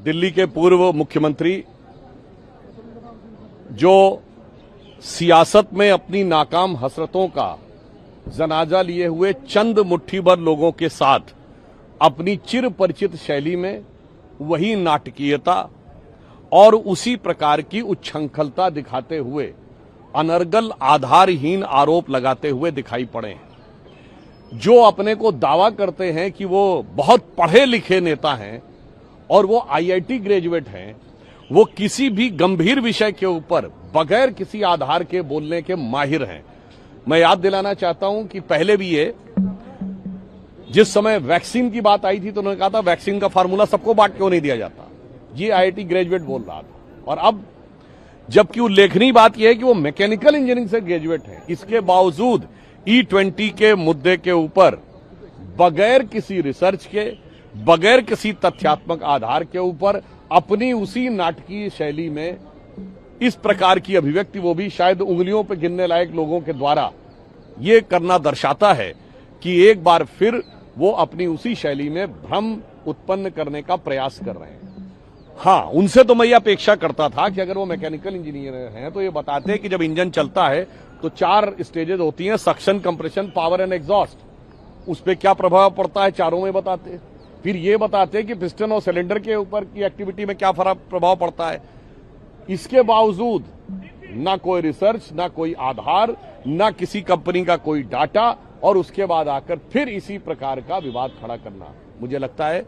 दिल्ली के पूर्व मुख्यमंत्री जो सियासत में अपनी नाकाम हसरतों का जनाजा लिए हुए चंद मुट्ठी भर लोगों के साथ अपनी चिर परिचित शैली में वही नाटकीयता और उसी प्रकार की उच्छृंखलता दिखाते हुए अनर्गल आधारहीन आरोप लगाते हुए दिखाई पड़े हैं। जो अपने को दावा करते हैं कि वो बहुत पढ़े लिखे नेता हैं और वो आईआईटी ग्रेजुएट हैं, वो किसी भी गंभीर विषय के ऊपर बगैर किसी आधार के बोलने के माहिर हैं। मैं याद दिलाना चाहता हूं कि पहले भी ये जिस समय वैक्सीन की बात आई थी तो उन्होंने कहा था वैक्सीन का फार्मूला सबको बांट क्यों नहीं दिया जाता, ये आईआईटी ग्रेजुएट बोल रहा था। और अब जबकि उल्लेखनीय बात यह है कि वो मैकेनिकल इंजीनियरिंग से ग्रेजुएट है, इसके बावजूद E20 के मुद्दे के ऊपर बगैर किसी रिसर्च के, बगैर किसी तथ्यात्मक आधार के ऊपर अपनी उसी नाटकीय शैली में इस प्रकार की अभिव्यक्ति, वो भी शायद उंगलियों पर गिनने लायक लोगों के द्वारा, ये करना दर्शाता है कि एक बार फिर वो अपनी उसी शैली में भ्रम उत्पन्न करने का प्रयास कर रहे हैं। हाँ, उनसे तो मैं ये अपेक्षा करता था कि अगर वो मैकेनिकल इंजीनियर हैं तो ये बताते कि जब इंजन चलता है तो 4 स्टेजेस होती हैं, suction, compression, power and exhaust. उस पर क्या प्रभाव पड़ता है चारों में बताते। फिर ये बताते कि पिस्टन और सिलेंडर के ऊपर की एक्टिविटी में क्या प्रभाव पड़ता है। इसके बावजूद ना कोई रिसर्च, ना कोई आधार, ना किसी कंपनी का कोई डाटा, और उसके बाद आकर फिर इसी प्रकार का विवाद खड़ा करना। मुझे लगता है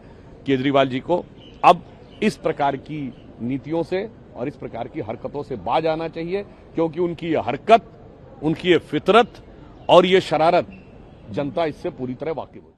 केजरीवाल जी को अब इस प्रकार की नीतियों से और इस प्रकार की हरकतों से बाज आना चाहिए, क्योंकि उनकी ये हरकत, उनकी ये फितरत और ये शरारत जनता इससे पूरी तरह वाकिफ हो।